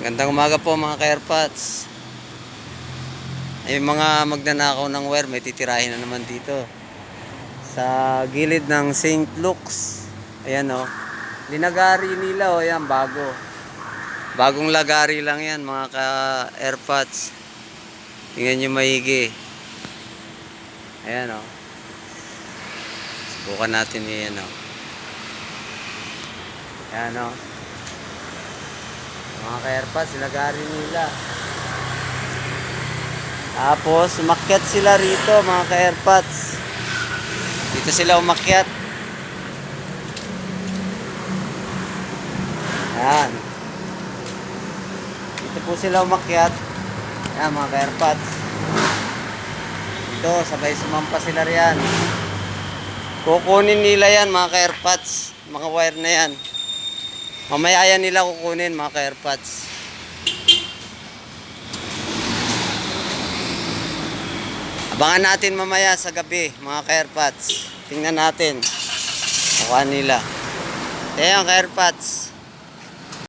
Magandang umaga po mga ka-airpods. Ay mga magnanakaw ng wire, may titirahin na naman dito sa gilid ng St. Luke's. Ayan o. Linagari nila o. Ayan, bagong lagari lang yan mga ka-airpods. Tingnan nyo maigi. Ayan o. Subukan natin yan o. Ayan o. Mga ka-airpods, lagari nila. Tapos, umakyat sila rito, mga ka-airpods. Dito sila umakyat. Ayan. Dito po sila umakyat. Ayan, mga ka-airpods. Dito, sabay sumampa sila riyan. Kukunin nila yan, mga ka-airpods. Mga wire na yan. Mamaya yan nila kukunin, mga ka-airpods. Abangan natin mamaya sa gabi, mga ka-airpods. Tingnan natin. Kukuha nila. Ayan, ka-airpods.